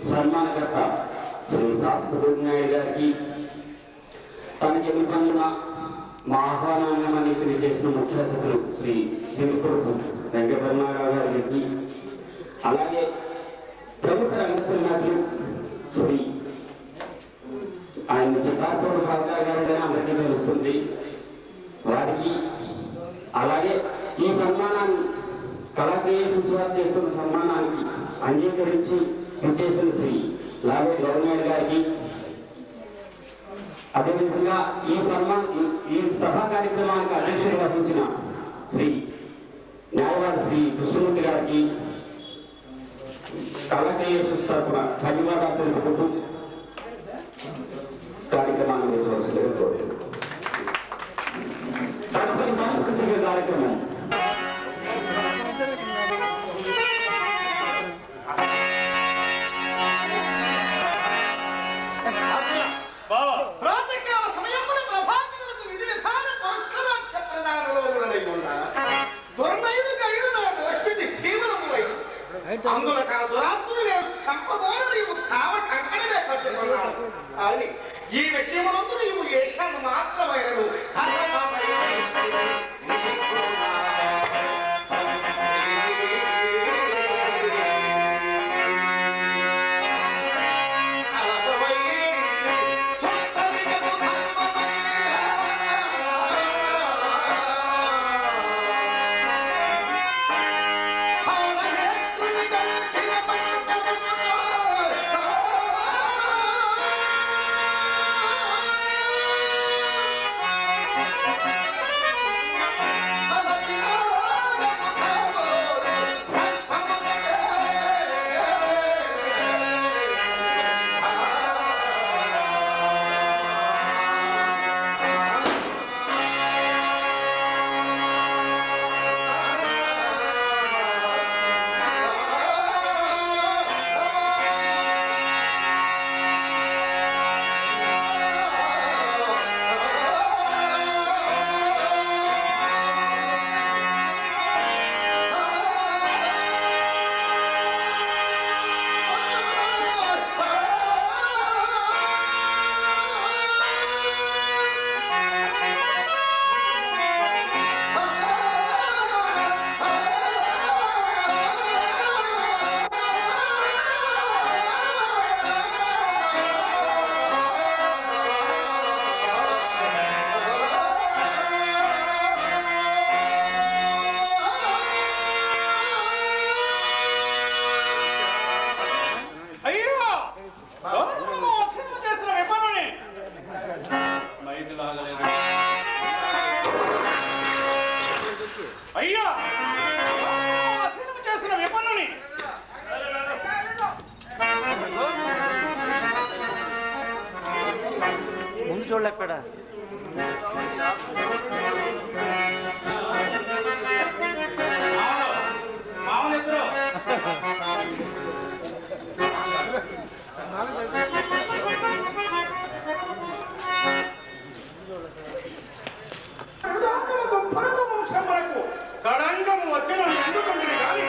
సన్మానకర్త శ్రీ శాస్త్రి నాయుడు గారికి, తనకి ఎదుర్కొన్న మా ఆహ్వానాన్ని మన్నించి విచ్చేసిన ముఖ్య అతిథులు శ్రీ సింగపూరు వెంకటరమణారావు గారికి, అలాగే ప్రముఖ రంగస్థల నటులు శ్రీ ఆయన చిత్తాపూర్వ సాధన గారి అందరికీ తెలుస్తుంది వారికి, అలాగే ఈ సన్మానాన్ని కళాక్రియేషన్స్ వారు చేస్తున్న సన్మానానికి అంగీకరించి విచ్చేసిన శ్రీ లావే గవర్నర్ గారికి, అదేవిధంగా ఈ సభా కార్యక్రమానికి అధ్యక్షులు వహించిన శ్రీ న్యాయవాది శ్రీ కృష్ణమూర్తి గారికి కళాక్రియేషన్స్ తరఫున ధన్యవాదాలు తెలుపుకుంటూ కార్యక్రమాన్ని నిర్వహించడం కోరుతున్నాను. తదుపరి సాంస్కృతిక కార్యక్రమం ప్రాతకాల సమయమున ప్రభాకరులకు విధి విధాన పురస్కరాక్ష ప్రదానంలో గుణనైకుండా దుర్నైవిక అయిన నా దృష్టిని స్థీవరము వహించి అందులో కా దురాత్ములు నేను చంపబోన నీవు కావ కంకణమే కట్టుకున్నాను అని ఈ విషయమునందు నీవు ఏషాన్ని మాత్రమైనను ముందు చూడలేకపోయాడా కడంగము వచ్చిన ఎందుకుంటుంది కానీ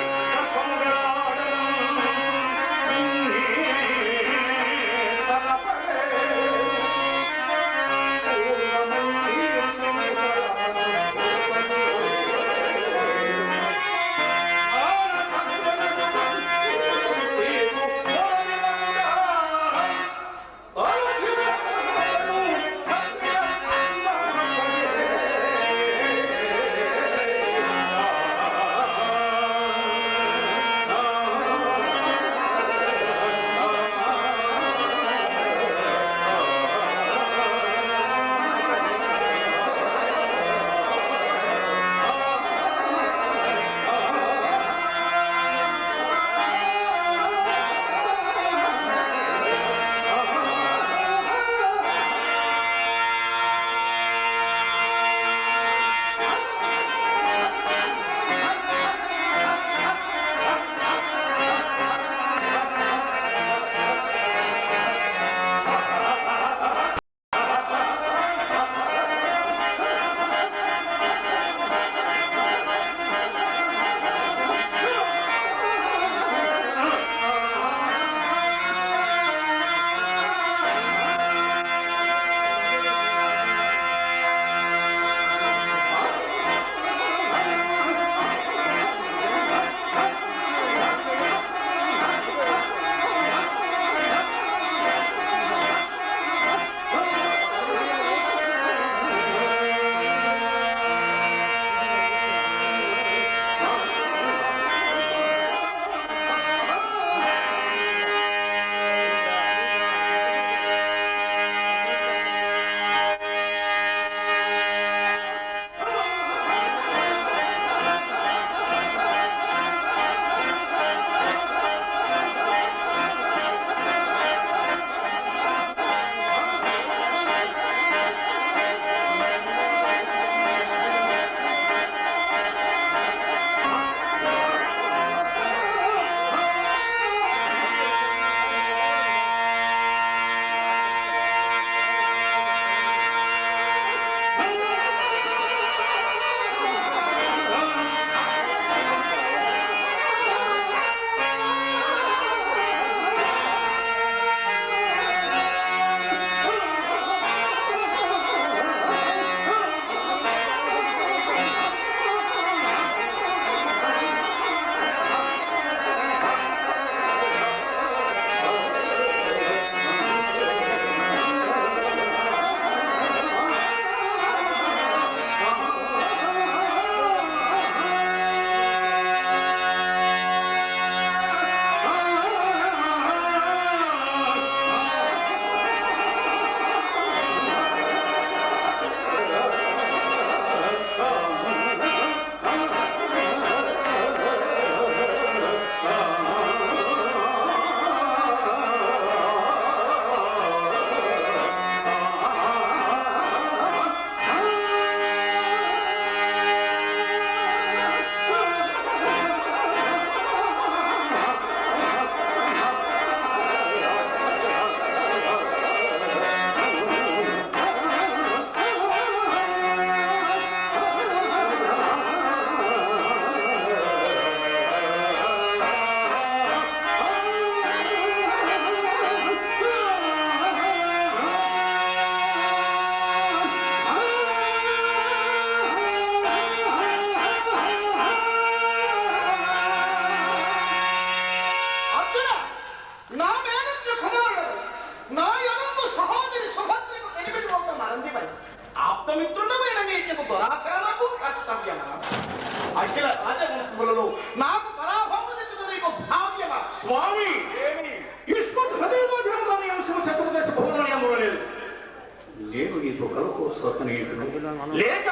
ఆరంది ఆప్తమిత్రుడమైన నీకు దురాచరణకు కర్తవ్యమా? అఖిల రాజవంశములలో నాకు పరాభవము చెందుట నీకు భావ్యమా? స్వామి, ఏమి యుష్మత్ హృదయమోధనములోని అంశము చతుర్దశ భవనములో లేదు. నేను నీతో కలకోసనీయుడు లేక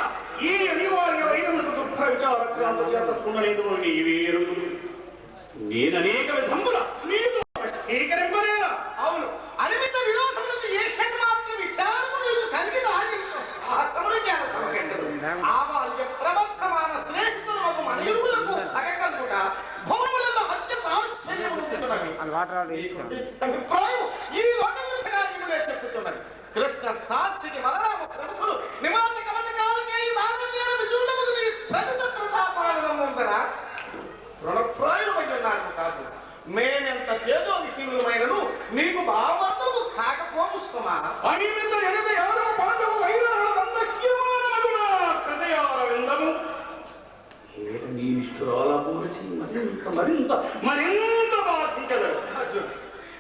ఈ అనివార్యమైనందుకు దుఃఖ విచారక్రాంత చేత స్ఫురణలేదు నీవేరు. నేననేక విధముల నీతో స్వీకరింపలేనా? అవును, అనిమిత విరోధములకు ఏ షణ్మాత్ర విచారము నీకు కలిగిన సాహసములు జ్ఞానసమకెందరు. ఆవాల్య ప్రవర్తమాన శ్రేష్ఠులకు మనయురులకు భగకల్పుట భూములలో అత్యంత ఆశ్చర్యములుతున్నవి. అభిప్రాయం ఈ లోకములే చెప్పుతున్నది. కృష్ణ సాక్షికి బలరామ ప్రముఖులు నివాస కవచకాలకే ఈ రామవీర విజులములు నీ ప్రతిత ప్రతాపాలనముందరా రుణప్రాయులమయ్యున్నాను కాదు. మేమెంత తేజో విహీనులమైనను నీకు భావవంతము కాకపోముస్తున్నా. అనిమిత జనత యాదవ పాండవ వైరాళ హృదయారవిందము నీ నిష్ఠురాలూర్చి మరింత మరింత బాధించగలరు.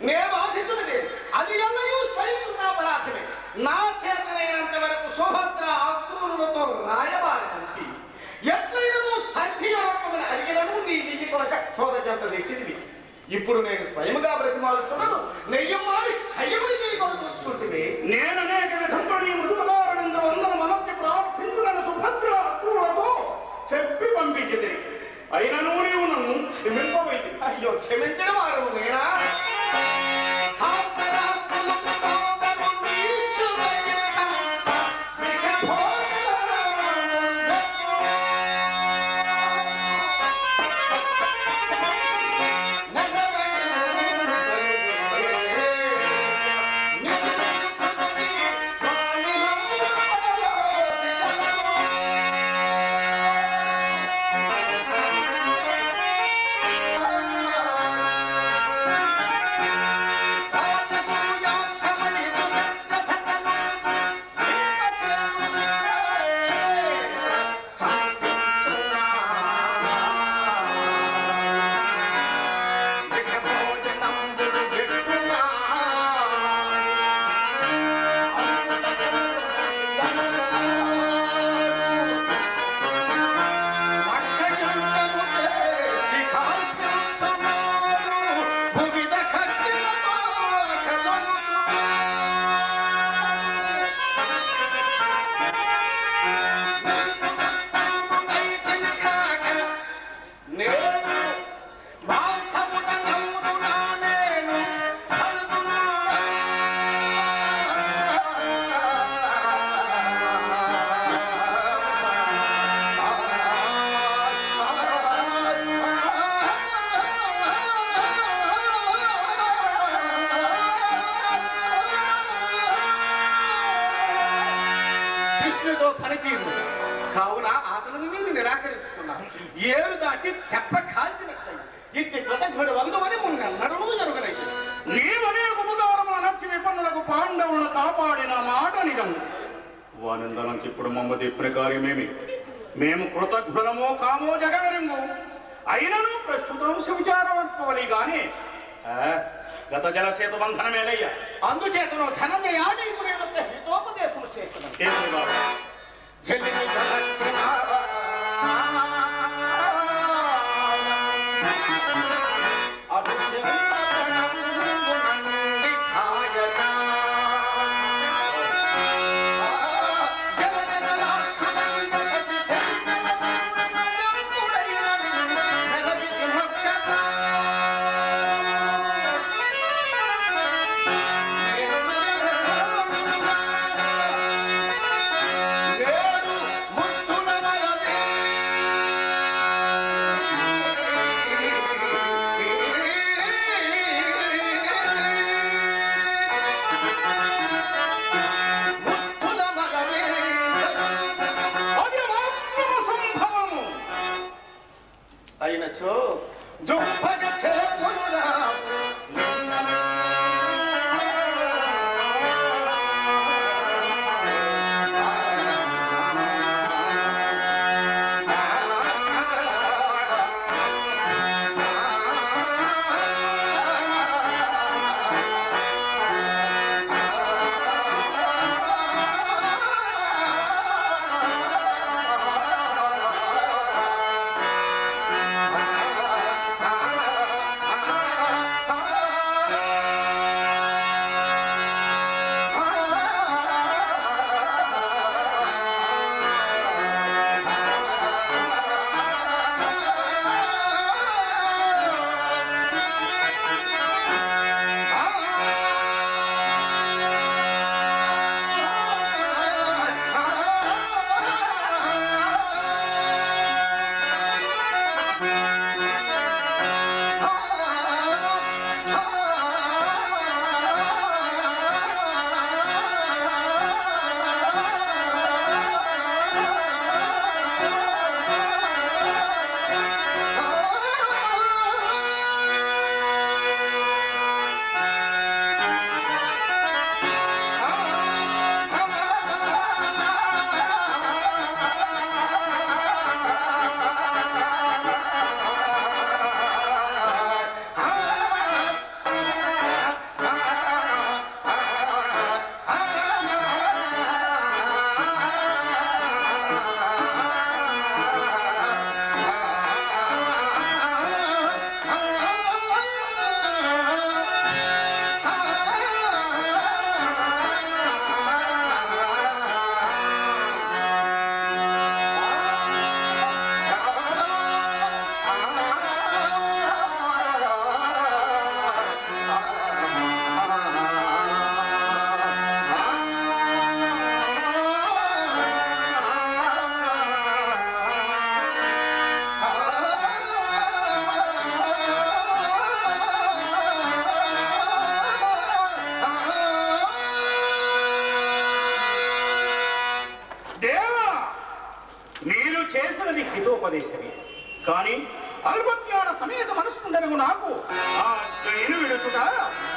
నే బాధితున్నది అది ఎల్లయూ స్వయంకృతాపరాధమే. నా చేతనైనంత వరకు సుభద్ర అక్రూరులతో రాయబారనంపి ఎట్లయినను సంధియోరకమని అడిగినను నీ విజి కొరక చోదకంత తెచ్చింది. ఇప్పుడు నేను స్వయముగా బ్రతిమాలుచున్నాను. నెయ్యమ్మాడి కయ్యముని చేయి కొరకు చూస్తుంటే నేను అనేక విధంగా నీ మృదుపదారణంద వందన మనస్సు ప్రార్థించులను సుభద్ర అక్రూరులతో చెప్పి పంపించింది. అయినను నీవు నన్ను క్షమింపవైతే. అయ్యో, క్షమించడం వారు నేనా? కావున అతను మీరు నిరాకరిస్తున్నారు. ఏరు దాటి తెప్ప కాల్చినట్లయి ఇట్టి కృతజ్ఞుడు వగుదమని మున్నెన్నడూ జరుగునది. నీవనే ఉపకారము నచ్చి విపన్నులకు పాండవులను కాపాడిన మాట నిజం. వానందనం ఇప్పుడు మమ్మ చెప్పిన కార్యమేమి? మేము కృతజ్ఞులమో కామో జగవరింగు. అయినను ప్రస్తుతం శివచారవలి గాని గత జలసేతు బంధనమేనయ్యా. అందుచేతను ధనంజయాడీకు నేను ఒక హితోపదేశం చేస్తున్నాను. అయినచో దుఃఖ చేతురా హితోపదేశమే. కానీ అల్పజ్ఞాన సమేత మనసుకుండను నాకు ఆ జైలు విడుచుట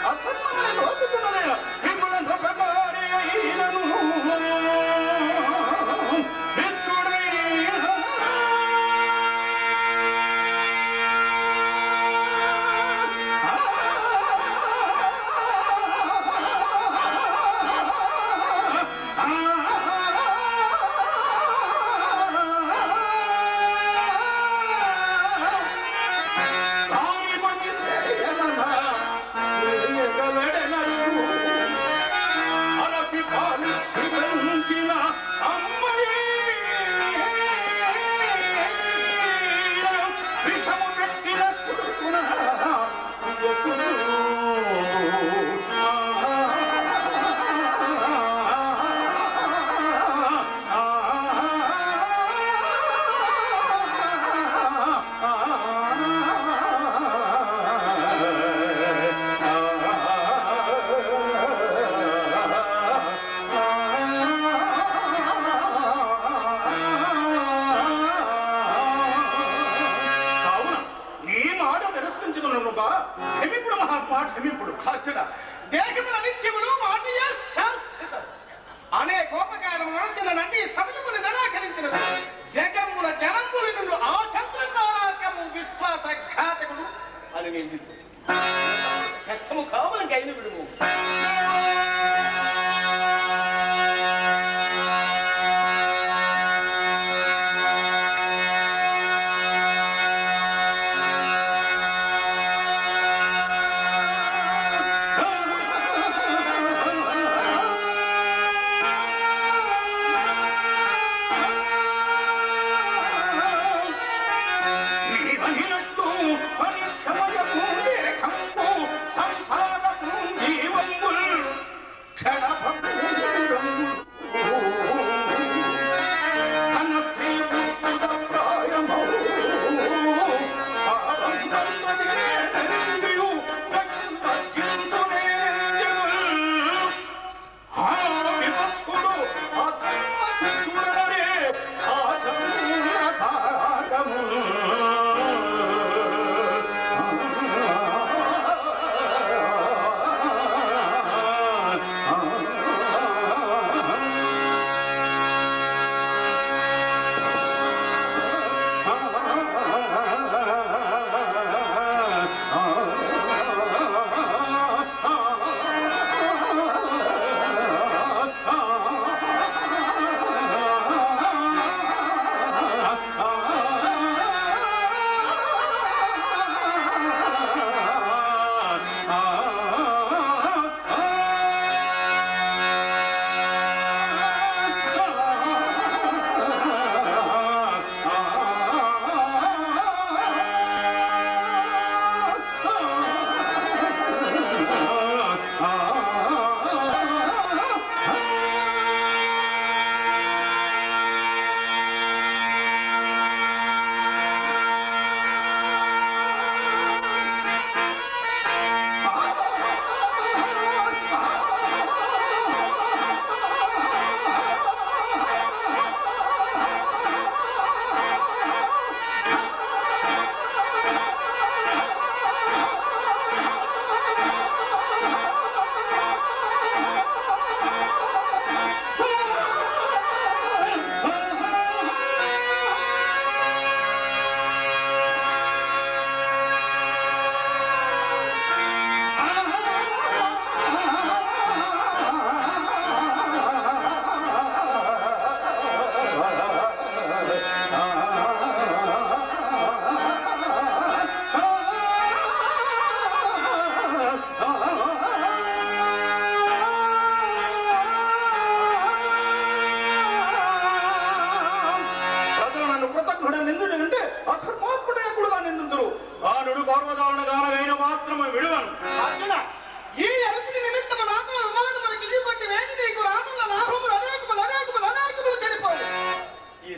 అధర్మమని తోచుతున్నదే. విపులంత ప్రకారే అయినను దేశముల నిత్యములు మాటయే శాశ్వతం అనే కోపకారము నడిచిన నంది సమయమును నిరాకరించినది. జగముల జనములు నుండి ఆ చంద్రతారకము విశ్వాసఘాతకుడు అని నిందింది. కష్టము కావున గైన విడుము.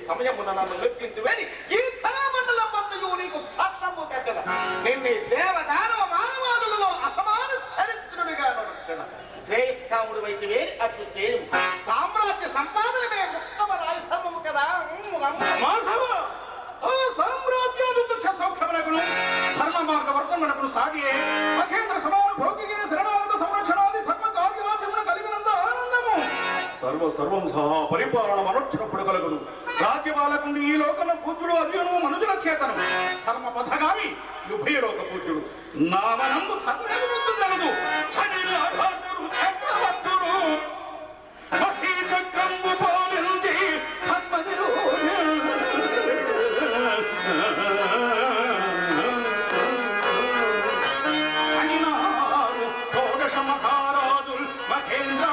సమయమున నన్ను లెక్కించువేని ఈ ధనమండలం వద్దయు నీకు పట్టము కట్టెద. నిన్ను దేవదానవ మానవాదులలో అసమాన చరిత్రుడిగా నడుచన. శ్రేయస్కాముడు వైద్యవే అట్లు చేయు. సామ్రాజ్య సంపాదనమే ఉత్తమ రాజధర్మము కదా. అలాగే మహేంద్ర సమాన భోగిగిరి శరణాగత సంరక్షణాది ధర్మ కార్యాచరణ కలిగినంత ఆనందము సర్వం సహా పరిపాలన మనొచ్చినప్పుడు కలుగును. రాజ్యపాలకుని ఈ లోకంలో పూజ్యుడు అర్జును మనుజుల చేతను ధర్మ పథగామి ఉభయలోక పూజ్యుడు నామనందు ధర్మేంద్రుడు చక్రవర్తులు మహీ చక్రంబు పోలించి ధర్మజుడు మహారాజుల్ మహేంద్ర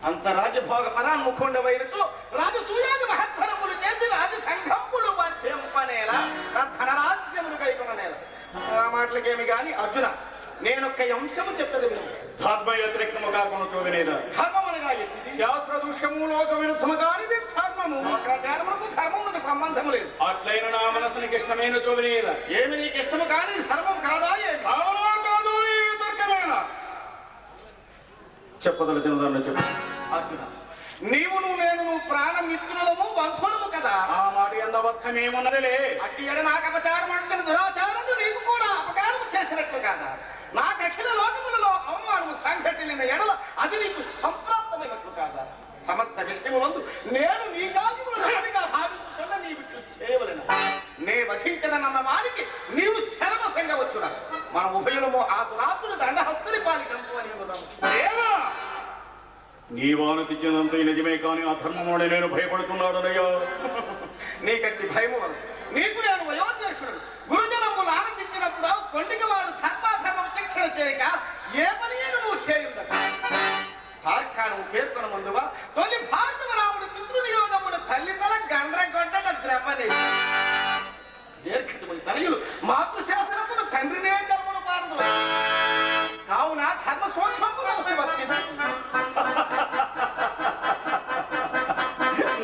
అంత రాజభోగ పరాముఖుండవైనచో రాజసూయాది మహత్తరములు చేసి రాజసంఘంబులు వధ్యంపనేలా ధనరాజ్యములు కైకొననేల. ఆ మాటలకేమి గాని అర్జున, నేనొక్క అంశము చెప్పదు విను. ధర్మ వ్యతిరేకముగా కొనచోవినేదా ధర్మమునగా ఎత్తిది శాస్త్ర దృశ్యము లోక విరుద్ధము కానిది ధర్మము. లోకాచారములకు ధర్మములకు సంబంధము లేదు. అట్లైన నా మనసునికి ఇష్టమైన చోవినేదా ఏమి నీకు ఇష్టము కాని ధర్మం కాదా ఏమి? అవునా కాదు ఈ తర్కమేనా చెప్పదలచిన దాన్ని చెప్పు. అర్జున, నీవును నేను ప్రాణమిత్రులము బంధువులము కదా. ఆ మాట ఎంత అబద్ధమేమున్నదిలే. అట్టి ఎడ నాకు అపచారం అంటే దురాచారుడు నీకు కూడా అపకారం చేసినట్లు కాదా. నాకు అఖిల లోకములలో అవమానము సంఘటిల్లిన ఎడల అది నీకు సంప్రాప్తమైనట్లు కాదా. సమస్త విషయములందు నేను నీ కార్యములుగా భావించున్న నీ విట్లు చేయవలను. నే వధించదనన్న వారికి నీవు శరమ సంగవచ్చునా. మన ఉభయులము ఆ దురాత్తులు దండహస్తుడి పాలికంపు అని ఉన్నాము. నీ వానతిచ్చినంత నిజమే కానీ ఆ ధర్మముని నేను భయపడుతున్నాడనయ్యా. నీకట్టి భయము వల్ల నీకు నేను వయోజ్యేష్ఠుడు. గురుజనములు ఆనందించినప్పుడు కొండికి వాడు ధర్మాధర్మం శిక్షణ చేయక ఏ పని నువ్వు చేయుంద తార్కాను పేర్కొన ముందువా తొలి భార్గవ రాముడు పితృనియోగమును తల్లి తల గండ్రగొడ్డ ద్రవనే దీర్ఘముని తనయులు మాతృశాసనమును తండ్రినే జన్మను పారదు. కావున ధర్మ సూక్ష్మమును వర్తి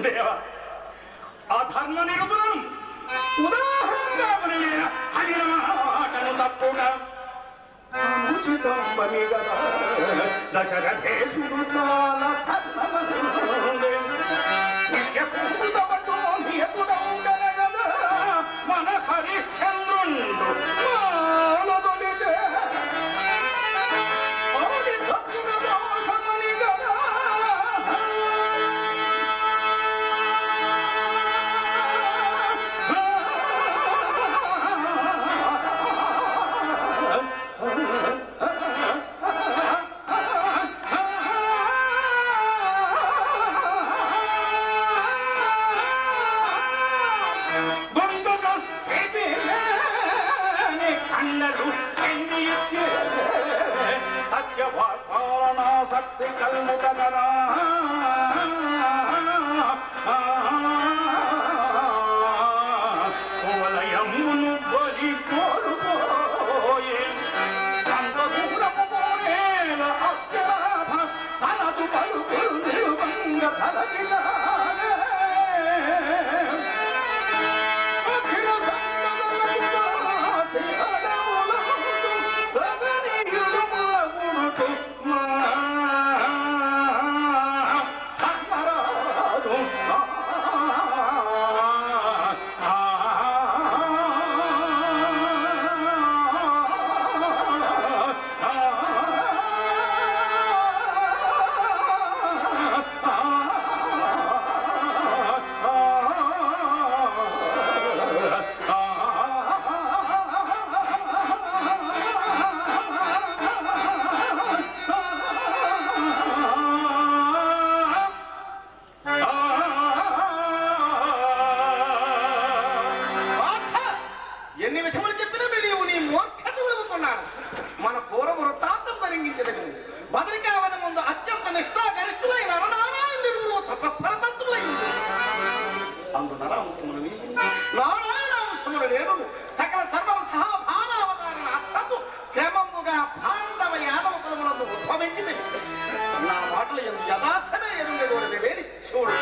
దేవ ఆ ధర్మ నిరూపణం ఉదాహరణగా అది నాటను తప్పుగా ఉచితం పని కదా దశరథేశుడు చాలా మన హరిశ్చంద్రుండు మాలదొలితే దోషమని కదా సత్య కల్ముకరా వలయమును బలి కోరుకోయే అంత దూరము పోనేల అస్త్రాభ తనదు పలుకులు నిలువంగ తలగిలానే అఖిల సంగదలముదాసి అడవులందు గగనీయుడు మగుడుచు వంశములు నారాయణ వంశములు లేవు సకల సర్వం సహా భారావతారణ అర్థము క్రమముగా పాండవ యాదవ కులములందు ఉద్భవించింది. నా మాటలు యథార్థమే ఎరుగకూడదు వేడి చూడు.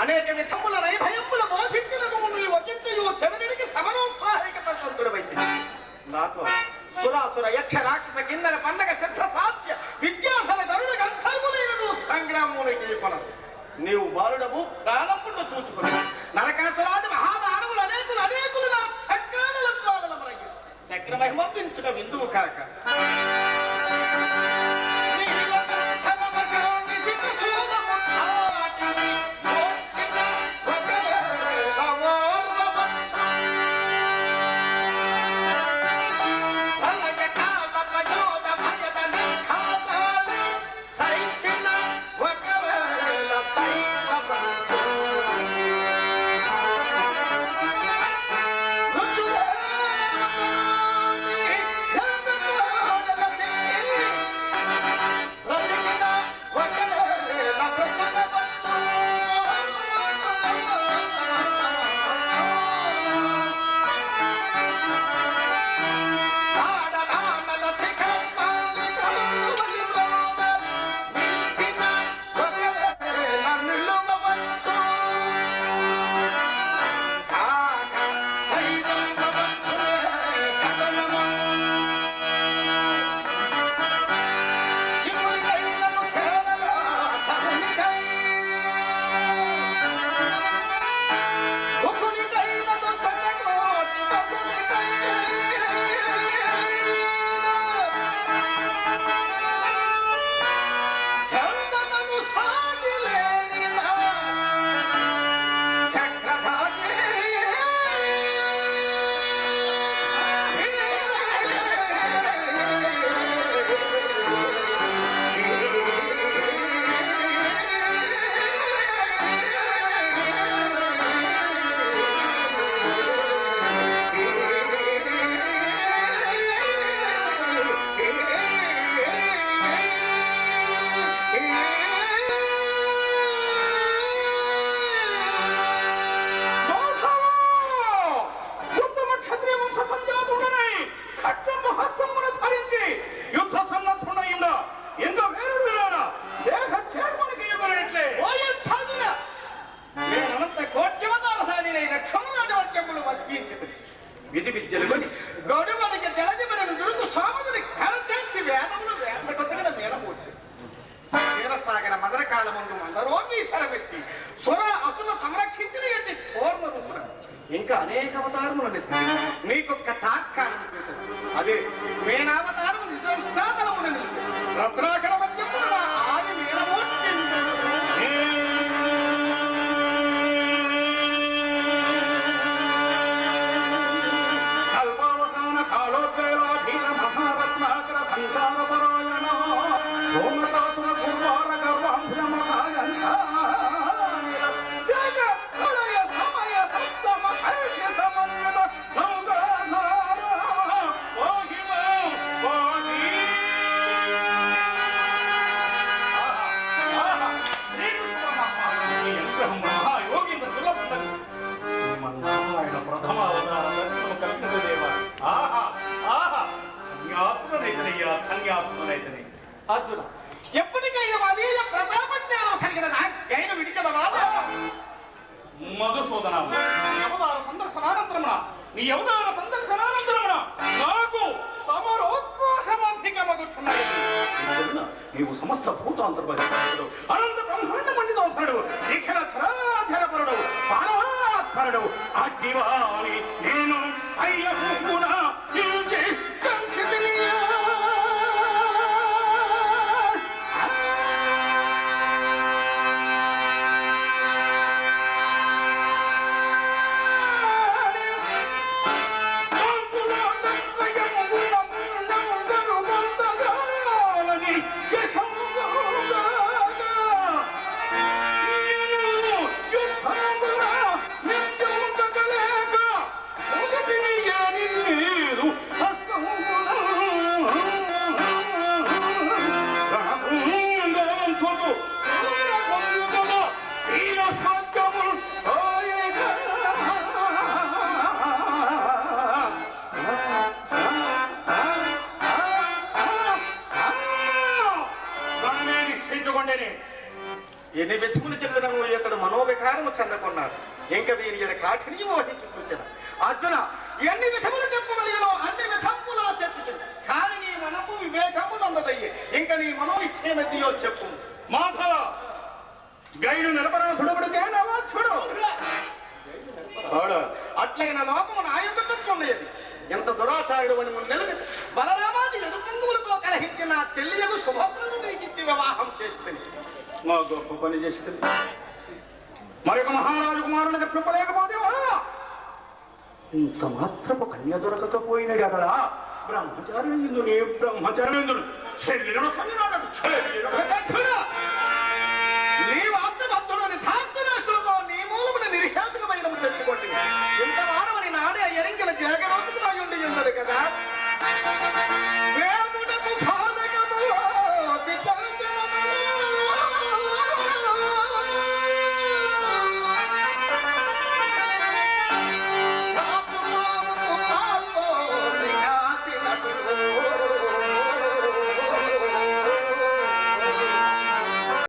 అనేక విధముల నైభయముల బోధించిన నీవు ఒకంతయు చెవనుడికి సమనోత్సాహిక ప్రసంతుడవైతే నాతో సురాసుర యక్ష రాక్షస కిన్నర పండగ సిద్ధ సాధ్య విద్యాధర గరుడ గంధర్వులైనను సంగ్రామములకి పనదు. నీవు బాలుడవు ప్రాణముండు చూచుకుని నరకాసురాది మహాదానవులు అనేకులు నా చక్రాల జ్వాలల మరగి చక్రమహిమంపించుక విందువు కాక విధి విద్యలు గౌడవానికి జలదిమరను దురుకు సాముదుని కరతేల్చి వేదములు వేద కొసగల మేనమూర్తి క్షీరసాగర మదర కాలమందు మందరోర్మి ధరమెత్తి సుర అసుల సంరక్షించిన ఎట్టి పూర్ణ రూపున ఇంకా అనేక అవతారములు నెత్తి మీకొక్క తాత్కాలం అదే మేనావతారము నిజంస్థాతలమున రత్నాకర మధ్యమున ఆది మేనమూర్తి అర్జున ఎప్పటికైనా అదేయ ప్రతాపజ్ఞానం కలిగిన ఆయన విడిచదవా మధుసూదన నీ అవతార సందర్శనానంతరమున నాకు సమరోత్సాహమాధికమగుచున్నది. నీవు సమస్త భూతాంతర్భాగపరుడు, అనంత బ్రహ్మాండ మండితోధరుడు, నిఖిల చరాచరపరుడు, పారాత్పరుడు, అగ్నివాణి నేను అయ్యమున నిలిచి కంచితినియా. ఎన్ని వెతుకులు చెందడము ఇతడు మనోవికారము చెందకున్నాడు. ఇంక వీరి కాఠిని వహించి కూర్చద. అర్జున ఎన్ని విధములు చెప్పగలిగినో అన్ని విధములా చెప్పు, కానీ నీ మనము వివేకము నందదయ్యే. ఇంక నీ మనోనిశ్చయమెత్తియో చెప్పు. మాధవ గైడు నిరపరాధుడుకే నవాచుడు అట్లయిన లోపము నా ఎదుటట్లున్నది. ఎంత దురాచారుడు అని నిలబె బలరామాది ఎదుకంగులతో కలహించి నా చెల్లియకు సుభద్రను నీకిచ్చి వివాహం చేస్తుంది. మా గొప్ప పని చేస్తుంది. మరొక మహారాజు కుమారుని చెప్పలేకపోతే ఇంత మాత్రపు కన్య దొరకకపోయిన కదా బ్రహ్మచార్యుడు చెల్లినడు సంగనాడు.